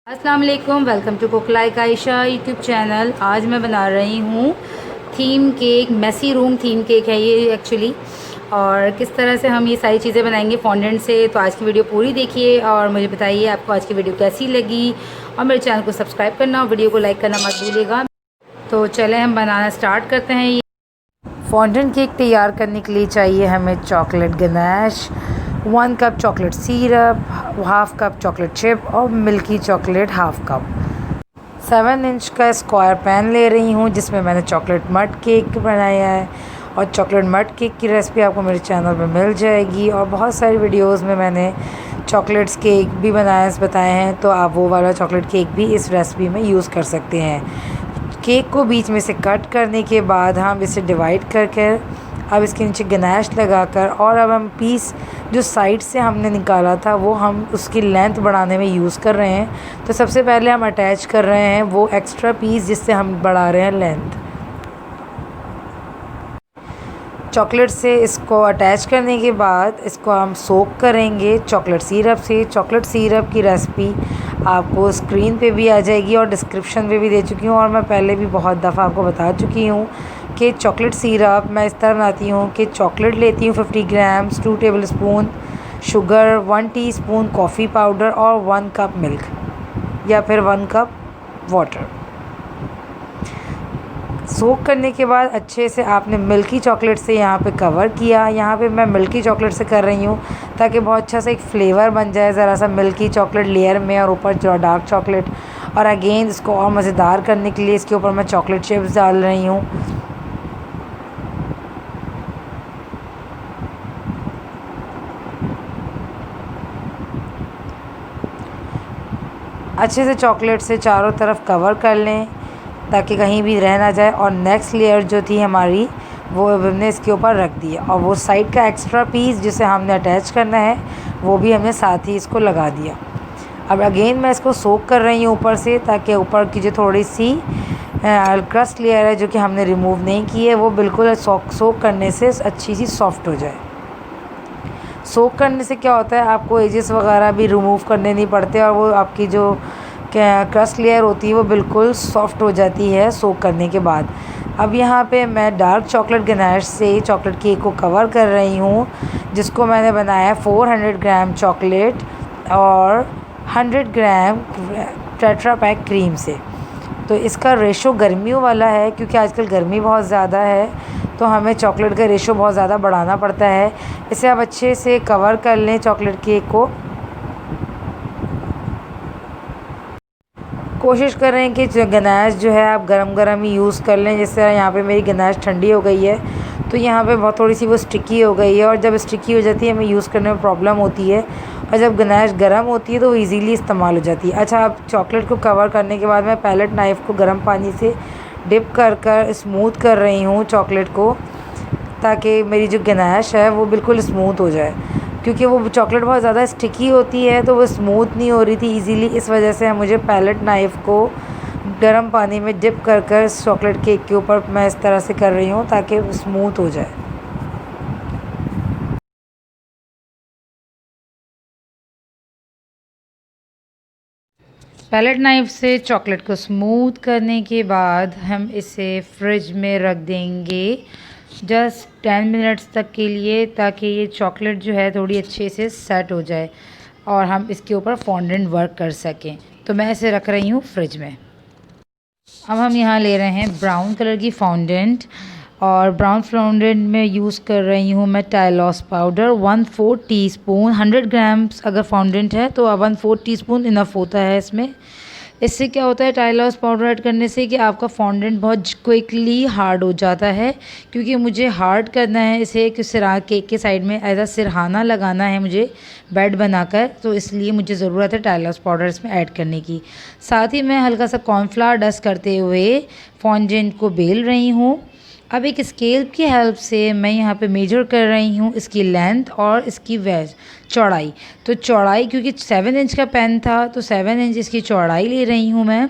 अस्सलाम वालेकुम, welcome to cook like Ayesha YouTube channel. आज मैं बना रही हूँ theme cake. Messy room theme cake है ये एक्चुअली। और किस तरह से हम ये सारी चीज़ें बनाएंगे फॉन्डेंट से। तो आज की वीडियो पूरी देखिए और मुझे बताइए आपको आज की वीडियो कैसी लगी। और मेरे चैनल को सब्सक्राइब करना और वीडियो को लाइक करना मत भूलिएगा। तो चलें हम बनाना स्टार्ट करते हैं। ये फॉन्डेंट केक तैयार करने के लिए चाहिए हमें chocolate ganache, 1 cup chocolate syrup, half cup chocolate chip और milky chocolate half cup. 7 inch का स्क्वायर पैन ले रही हूँ जिसमें मैंने चॉकलेट मड केक बनाया है। और चॉकलेट मड केक की रेसिपी आपको मेरे चैनल पे मिल जाएगी। और बहुत सारी वीडियोस में मैंने चॉकलेट्स केक भी बताए हैं, तो आप वो वाला चॉकलेट केक भी इस रेसिपी में यूज़ कर सकते हैं। केक को बीच में से कट करने के बाद हम इसे डिवाइड करके अब इसके नीचे गनाश लगाकर और अब हम पीस जो साइड से हमने निकाला था वो हम उसकी लेंथ बढ़ाने में यूज़ कर रहे हैं। तो सबसे पहले हम अटैच कर रहे हैं वो एक्स्ट्रा पीस जिससे हम बढ़ा रहे हैं लेंथ। चॉकलेट से इसको अटैच करने के बाद इसको हम सोक करेंगे चॉकलेट सिरप से। चॉकलेट सिरप की रेसिपी आपको स्क्रीन पे भी आ जाएगी और डिस्क्रिप्शन पे भी दे चुकी हूँ और मैं पहले भी बहुत दफ़ा आपको बता चुकी हूँ कि चॉकलेट सिरप मैं इस तरह बनाती हूँ कि चॉकलेट लेती हूँ 50 grams, 2 table spoon sugar, 1 teaspoon coffee powder और 1 कप मिल्क या फिर 1 कप वाटर। सोक करने के बाद अच्छे से आपने मिल्की चॉकलेट से यहाँ पे कवर किया। यहाँ पे मैं मिल्की चॉकलेट से कर रही हूँ ताकि बहुत अच्छा सा एक फ्लेवर बन जाए ज़रा सा मिल्की चॉकलेट लेयर में और ऊपर जो डार्क चॉकलेट। और अगेन इसको और मज़ेदार करने के लिए इसके ऊपर मैं चॉकलेट चिप्स डाल रही हूँ। अच्छे से चॉकलेट से चारों तरफ कवर कर लें ताकि कहीं भी रह ना जाए। और नेक्स्ट लेयर जो थी हमारी वो हमने इसके ऊपर रख दी और वो साइड का एक्स्ट्रा पीस जिसे हमने अटैच करना है वो भी हमने साथ ही इसको लगा दिया। अब अगेन मैं इसको सोक कर रही हूँ ऊपर से ताकि ऊपर की जो थोड़ी सी क्रस्ट लेयर है जो कि हमने रिमूव नहीं की है वो बिल्कुल सोक करने से अच्छी सी सॉफ्ट हो जाए। सोक करने से क्या होता है आपको एजेस वगैरह भी रिमूव करने नहीं पड़ते और वो आपकी जो क्रस्ट लेयर होती है वो बिल्कुल सॉफ्ट हो जाती है सोक करने के बाद। अब यहाँ पे मैं डार्क चॉकलेट गनाश से चॉकलेट केक को कवर कर रही हूँ जिसको मैंने बनाया 400 ग्राम चॉकलेट और 100 ग्राम टेट्रा पैक क्रीम से। तो इसका रेशो गर्मियों वाला है क्योंकि आजकल गर्मी बहुत ज़्यादा है तो हमें चॉकलेट का रेशो बहुत ज़्यादा बढ़ाना पड़ता है। इसे आप अच्छे से कवर कर लें चॉकलेट केक को। कोशिश कर रहे हैं कि गनाश जो है आप गरम गरम ही यूज़ कर लें। जैसे यहाँ पे मेरी गनाश ठंडी हो गई है तो यहाँ पे बहुत थोड़ी सी वो स्टिकी हो गई है और जब स्टिकी हो जाती है हमें यूज़ करने में प्रॉब्लम होती है और जब गनाश गर्म होती है तो वो ईज़िली इस्तेमाल हो जाती है। अच्छा, अब चॉकलेट को कवर करने के बाद मैं पैलेट नाइफ़ को गर्म पानी से डिप कर स्मूथ कर रही हूँ चॉकलेट को ताकि मेरी जो गनाश है वो बिल्कुल स्मूथ हो जाए। क्योंकि वो चॉकलेट बहुत ज़्यादा स्टिकी होती है तो वो स्मूथ नहीं हो रही थी इजीली, इस वजह से मुझे पैलेट नाइफ़ को गर्म पानी में डिप कर चॉकलेट केक के ऊपर मैं इस तरह से कर रही हूँ ताकि वो स्मूथ हो जाए। पैलेट नाइफ़ से चॉकलेट को स्मूथ करने के बाद हम इसे फ्रिज में रख देंगे जस्ट 10 मिनट्स तक के लिए ताकि ये चॉकलेट जो है थोड़ी अच्छे से सेट हो जाए और हम इसके ऊपर फॉन्डेंट वर्क कर सकें। तो मैं इसे रख रही हूँ फ्रिज में। अब हम यहाँ ले रहे हैं ब्राउन कलर की फॉन्डेंट और ब्राउन फॉन्डेंट में यूज़ कर रही हूँ मैं टाइलॉस पाउडर 1/4 टीस्पून। 100 ग्राम्स अगर फॉन्डेंट है तो 1/4 टीस्पून इनफ होता है इसमें। इससे क्या होता है टाइलॉस पाउडर ऐड करने से कि आपका फॉन्डेंट बहुत क्विकली हार्ड हो जाता है। क्योंकि मुझे हार्ड करना है इसे कि सिरा केक के साइड में एज सिरहाना लगाना है मुझे बेड बनाकर, तो इसलिए मुझे ज़रूरत है टाइलॉस पाउडर इसमें ऐड करने की। साथ ही मैं हल्का सा कॉर्नफ्लावर डस्ट करते हुए फॉन्डेंट को बेल रही हूँ। अब एक स्केल की हेल्प से मैं यहाँ पे मेजर कर रही हूँ इसकी लेंथ और इसकी चौड़ाई। तो चौड़ाई क्योंकि 7 इंच का पेन था तो 7 इंच इसकी चौड़ाई ले रही हूँ मैं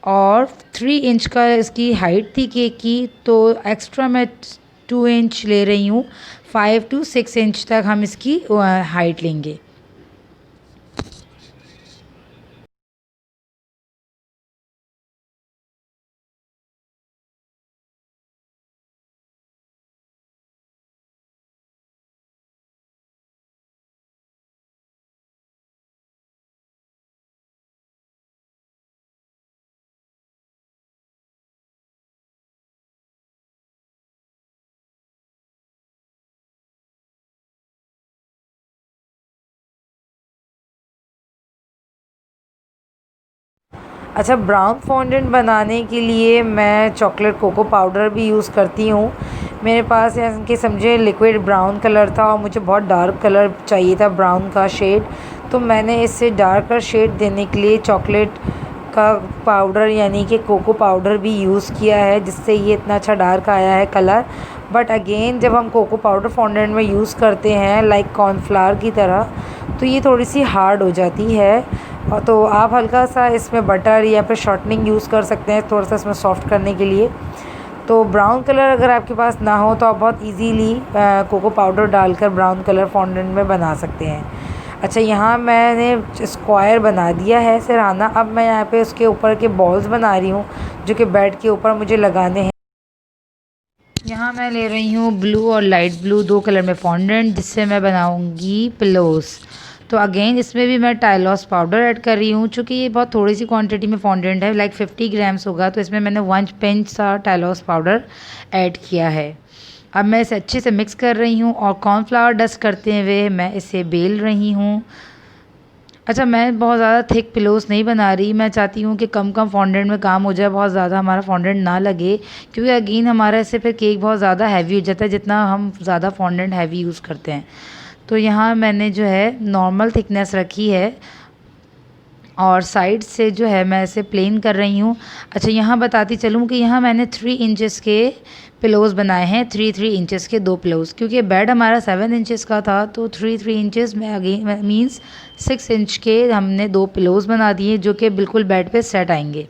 और 3 इंच का इसकी हाइट थी केक की तो एक्स्ट्रा मैं 2 इंच ले रही हूँ। 5 to 6 इंच तक हम इसकी हाइट लेंगे। अच्छा, ब्राउन फॉन्डेंट बनाने के लिए मैं चॉकलेट कोको पाउडर भी यूज़ करती हूँ। मेरे पास कि समझे लिक्विड ब्राउन कलर था और मुझे बहुत डार्क कलर चाहिए था, ब्राउन का शेड, तो मैंने इससे डार्कर शेड देने के लिए चॉकलेट का पाउडर यानी कि कोको पाउडर भी यूज़ किया है, जिससे ये इतना अच्छा डार्क आया है कलर। बट अगेन जब हम कोको पाउडर फॉन्डेंट में यूज़ करते हैं लाइक कॉर्नफ्लावर की तरह, तो ये थोड़ी सी हार्ड हो जाती है। और तो आप हल्का सा इसमें बटर या फिर शॉर्टनिंग यूज़ कर सकते हैं थोड़ा सा इसमें सॉफ्ट करने के लिए। तो ब्राउन कलर अगर आपके पास ना हो तो आप बहुत इजीली कोको पाउडर डालकर ब्राउन कलर फॉन्डेंट में बना सकते हैं। अच्छा, यहाँ मैंने स्क्वायर बना दिया है सिरहाना। अब मैं यहाँ पे उसके ऊपर के बॉल्स बना रही हूँ जो कि बेड के ऊपर मुझे लगाने हैं। यहाँ मैं ले रही हूँ ब्लू और लाइट ब्लू 2 कलर में फॉन्डेंट, जिससे मैं बनाऊँगी पिलोज़। तो अगेन इसमें भी मैं टाइलॉस पाउडर ऐड कर रही हूँ, चूँकि ये बहुत थोड़ी सी क्वांटिटी में फॉन्डेंट है, लाइक 50 ग्राम्स होगा, तो इसमें मैंने 1 पिंच सा टाइलॉस पाउडर ऐड किया है। अब मैं इसे अच्छे से मिक्स कर रही हूँ और कॉर्नफ्लावर डस्ट करते हुए मैं इसे बेल रही हूँ। अच्छा, मैं बहुत ज़्यादा थिक पिलोज़ नहीं बना रही, मैं चाहती हूँ कि कम कम फॉन्डेंट में काम हो जाए, बहुत ज़्यादा हमारा फॉन्डेंट ना लगे, क्योंकि अगेन हमारा इससे फिर केक बहुत ज़्यादा हैवी हो जाता है जितना हम ज़्यादा फॉन्डेंट हैवी यूज़ करते हैं। तो यहाँ मैंने जो है नॉर्मल थिकनेस रखी है और साइड से जो है मैं इसे प्लेन कर रही हूँ। अच्छा, यहाँ बताती चलूँ कि यहाँ मैंने 3 इंचेस के पिलोज़ बनाए हैं, 3 इंचेस के 2 पिलोज़, क्योंकि बेड हमारा 7 इंचेस का था, तो 3 इंचेस में अगेन मीन्स 6 इंच के हमने 2 पिलोज़ बना दिए जो कि बिल्कुल बेड पे सेट आएंगे।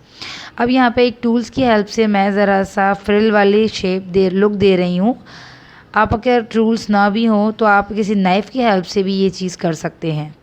अब यहाँ पे एक टूल्स की हेल्प से मैं ज़रा सा फ्रिल वाली लुक दे रही हूँ। आप अगर टूल्स ना भी हों तो आप किसी नाइफ़ की हेल्प से भी ये चीज़ कर सकते हैं।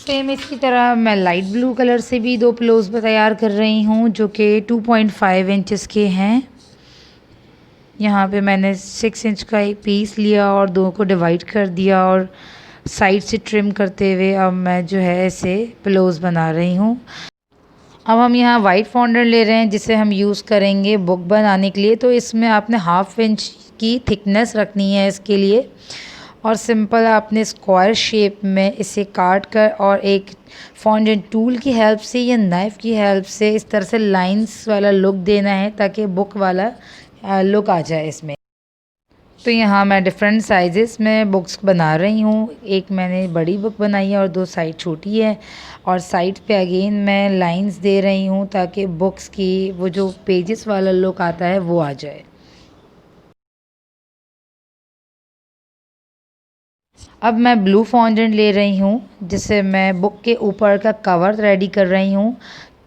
सेम इसी तरह मैं लाइट ब्लू कलर से भी 2 पिलोज़ तैयार कर रही हूँ जो कि 2.5 इंचेस के हैं। यहाँ पे मैंने 6 इंच का एक पीस लिया और 2 को डिवाइड कर दिया और साइड से ट्रिम करते हुए अब मैं जो है इसे पिलोज़ बना रही हूँ। अब हम यहाँ वाइट फॉन्डेंट ले रहे हैं जिसे हम यूज़ करेंगे बुक बनाने के लिए। तो इसमें आपने 1/2 इंच की थिकनेस रखनी है इसके लिए, और सिंपल आपने स्क्वायर शेप में इसे काट कर और एक फॉन्डेंट टूल की हेल्प से या नाइफ़ की हेल्प से इस तरह से लाइंस वाला लुक देना है ताकि बुक वाला लुक आ जाए इसमें। तो यहाँ मैं डिफरेंट साइज़ेस में बुक्स बना रही हूँ। एक मैंने बड़ी बुक बनाई है और 2 साइड छोटी है, और साइड पे अगेन मैं लाइंस दे रही हूँ ताकि बुक्स की वो जो पेजेस वाला लुक आता है वो आ जाए। अब मैं ब्लू फॉन्डेंट ले रही हूँ जिससे मैं बुक के ऊपर का कवर रेडी कर रही हूँ।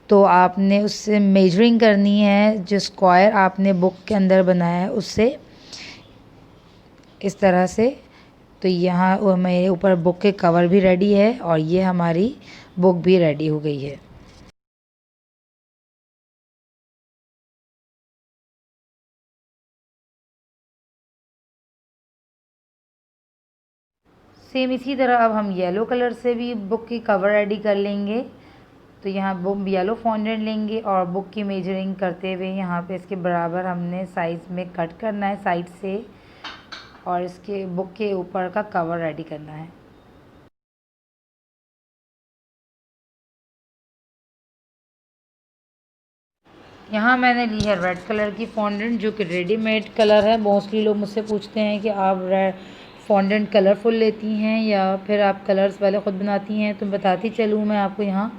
तो आपने उससे मेजरिंग करनी है, जो स्क्वायर आपने बुक के अंदर बनाया है उससे, इस तरह से। तो यहाँ मेरे ऊपर बुक के कवर भी रेडी है और ये हमारी बुक भी रेडी हो गई है। सेम इसी तरह अब हम येलो कलर से भी बुक की कवर रेडी कर लेंगे। तो यहाँ बुक येलो फॉन्डेंट लेंगे और बुक की मेजरिंग करते हुए यहाँ पे इसके बराबर हमने साइज़ में कट करना है साइड से, और इसके बुक के ऊपर का कवर रेडी करना है। यहाँ मैंने ली है रेड कलर की फॉन्डेंट जो कि रेडीमेड कलर है। मोस्टली लोग मुझसे पूछते हैं कि आप रेड फॉन्डेंट कलरफुल लेती हैं या फिर आप कलर्स वाले ख़ुद बनाती हैं। तो बताती चलूँ मैं आपको यहाँ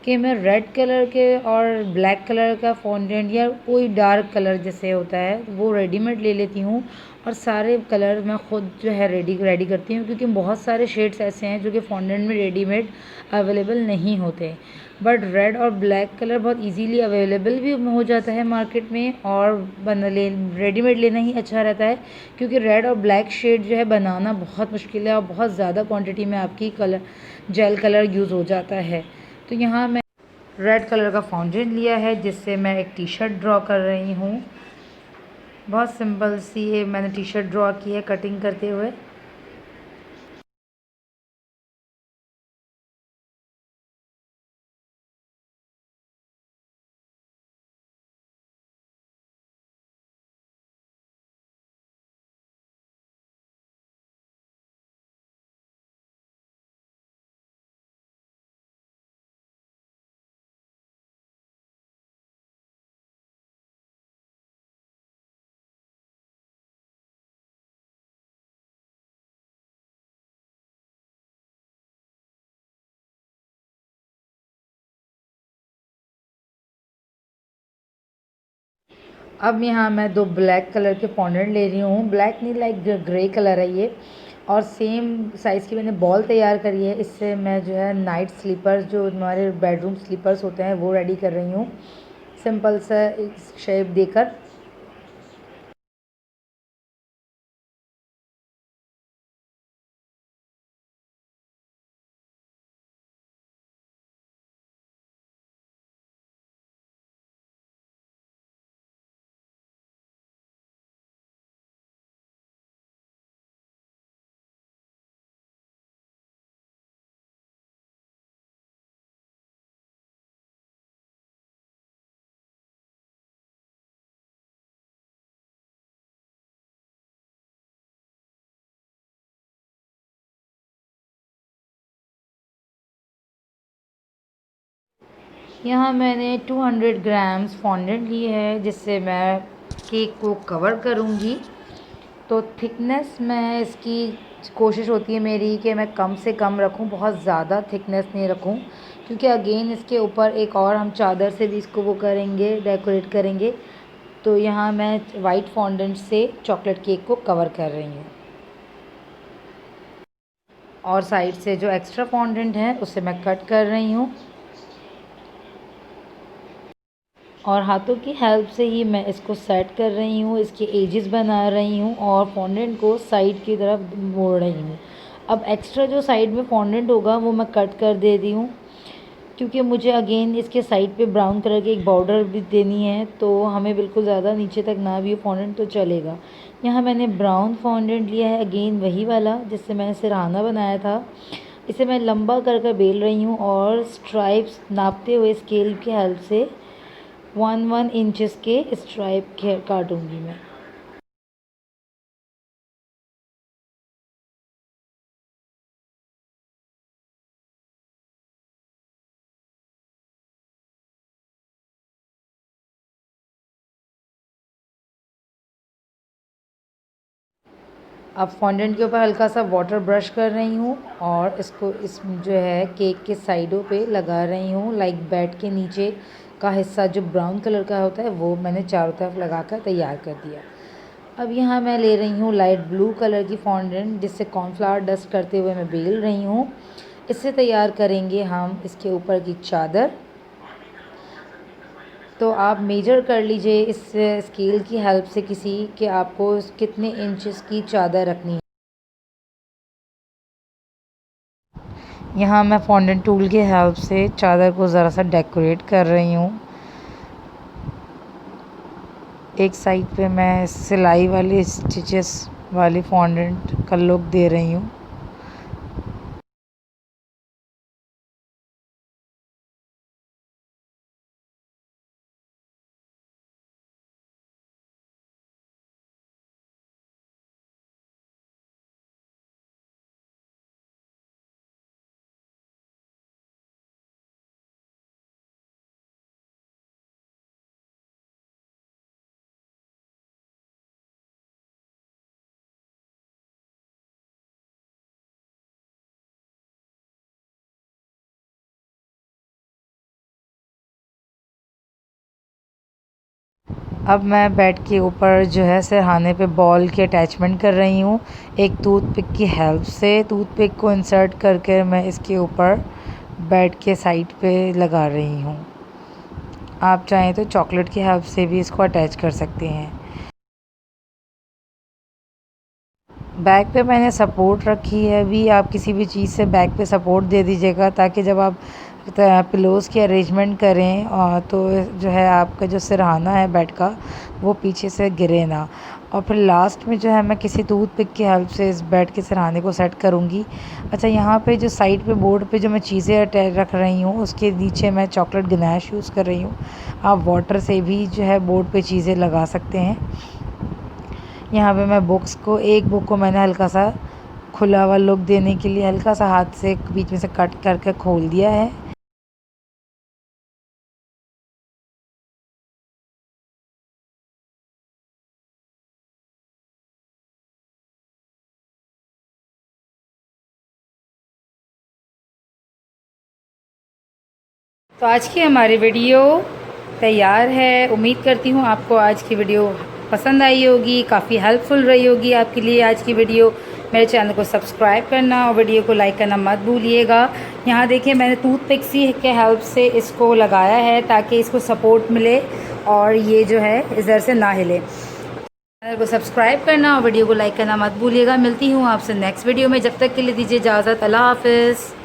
कि मैं रेड कलर के और ब्लैक कलर का फॉन्डेंट या कोई डार्क कलर जैसे होता है वो रेडीमेड ले लेती हूँ, और सारे कलर मैं ख़ुद जो है रेडी करती हूँ, क्योंकि बहुत सारे शेड्स ऐसे हैं जो कि फॉन्डेंट में रेडीमेड अवेलेबल नहीं होते। बट रेड और ब्लैक कलर बहुत इजीली अवेलेबल भी हो जाता है मार्केट में, और रेडीमेड लेना ही अच्छा रहता है, क्योंकि रेड और ब्लैक शेड जो है बनाना बहुत मुश्किल है और बहुत ज़्यादा क्वांटिटी में आपकी जेल कलर यूज़ हो जाता है। तो यहाँ मैं रेड कलर का फाउंडेशन लिया है जिससे मैं एक टी शर्ट ड्रॉ कर रही हूँ। बहुत सिंपल सी ये मैंने टी शर्ट ड्रॉ की है कटिंग करते हुए। अब यहाँ मैं 2 ब्लैक कलर के फॉन्डेंट ले रही हूँ। ब्लैक नहीं, लाइक ग्रे कलर है ये, और सेम साइज़ की मैंने बॉल तैयार करी है। इससे मैं जो है नाइट स्लीपर्स, जो हमारे बेडरूम स्लीपर्स होते हैं, वो रेडी कर रही हूँ सिंपल सा शेप देकर। यहाँ मैंने 200 ग्राम्स फॉन्डेंट ली है जिससे मैं केक को कवर करूँगी। तो थिकनेस मैं इसकी कोशिश होती है मेरी कि मैं कम से कम रखूँ, बहुत ज़्यादा थिकनेस नहीं रखूँ, क्योंकि अगेन इसके ऊपर एक और हम चादर से भी इसको वो करेंगे, डेकोरेट करेंगे। तो यहाँ मैं वाइट फॉन्डेंट से चॉकलेट केक को कवर कर रही हूँ, और साइड से जो एक्स्ट्रा फॉन्डेंट है उसे मैं कट कर रही हूँ, और हाथों की हेल्प से ही मैं इसको सेट कर रही हूँ, इसके एजेस बना रही हूँ और फॉन्डेंट को साइड की तरफ मोड़ रही हूँ। अब एक्स्ट्रा जो साइड में फॉन्डेंट होगा वो मैं कट कर दे दी हूँ, क्योंकि मुझे अगेन इसके साइड पे ब्राउन कलर की एक बॉर्डर भी देनी है, तो हमें बिल्कुल ज़्यादा नीचे तक ना भी फॉन्डेंट तो चलेगा। यहाँ मैंने ब्राउन फॉन्डेंट लिया है, अगेन वही वाला जिससे मैंने सिरहाना बनाया था। इसे मैं लंबा कर कर बेल रही हूँ और स्ट्राइप्स नापते हुए स्केल की हेल्प से 1 इंचेस के स्ट्राइप काटूंगी मैं। अब फॉन्डेंट के ऊपर हल्का सा वाटर ब्रश कर रही हूँ और इसको इस जो है केक के साइडों पे लगा रही हूँ, लाइक बेड के नीचे का हिस्सा जो ब्राउन कलर का होता है वो मैंने चारों तरफ लगा कर तैयार कर दिया। अब यहाँ मैं ले रही हूँ लाइट ब्लू कलर की फॉन्डेंट जिससे कॉर्नफ्लावर डस्ट करते हुए मैं बेल रही हूँ। इससे तैयार करेंगे हम इसके ऊपर की चादर। तो आप मेजर कर लीजिए इस स्केल की हेल्प से किसी कि आपको कितने इंचेस की चादर रखनी है। यहाँ मैं फॉन्डेंट टूल की हेल्प से चादर को ज़रा सा डेकोरेट कर रही हूँ। एक साइड पे मैं सिलाई वाली स्टिचेस वाली फॉन्डेंट का लुक दे रही हूँ। अब मैं बेड के ऊपर जो है सिरहाने पे बॉल की अटैचमेंट कर रही हूँ। एक टूथपिक की हेल्प से टूथपिक को इंसर्ट करके मैं इसके ऊपर बेड के साइड पे लगा रही हूँ। आप चाहें तो चॉकलेट की हेल्प से भी इसको अटैच कर सकते हैं। बैक पे मैंने सपोर्ट रखी है, अभी आप किसी भी चीज़ से बैक पे सपोर्ट दे दीजिएगा ताकि जब आप पिलोज़ की अरेंजमेंट करें तो जो है आपका जो सिरहाना है बेड का वो पीछे से गिरे ना। और फिर लास्ट में जो है मैं किसी टूथपिक की हेल्प से इस बेड के सिरहाने को सेट करूँगी। अच्छा, यहाँ पे जो साइड पे बोर्ड पे जो मैं चीज़ें रख रही हूँ उसके नीचे मैं चॉकलेट गनाश यूज़ कर रही हूँ। आप वाटर से भी जो है बोर्ड पे चीज़ें लगा सकते हैं। यहाँ पे मैं एक बुक को मैंने हल्का सा खुला हुआ लुक देने के लिए हल्का सा हाथ से बीच में से कट करके खोल दिया है। तो आज की हमारी वीडियो तैयार है। उम्मीद करती हूँ आपको आज की वीडियो पसंद आई होगी, काफ़ी हेल्पफुल रही होगी आपके लिए आज की वीडियो। मेरे चैनल को सब्सक्राइब करना और वीडियो को लाइक करना मत भूलिएगा। यहाँ देखिए मैंने टूथपिक सी के हेल्प से इसको लगाया है ताकि इसको सपोर्ट मिले और ये जो है इधर से ना हिले। चैनल को सब्सक्राइब करना और वीडियो को लाइक करना मत भूलिएगा। मिलती हूँ आपसे नेक्स्ट वीडियो में, जब तक के लिए दीजिए इजाज़त। अल्लाह हाफ़िज़।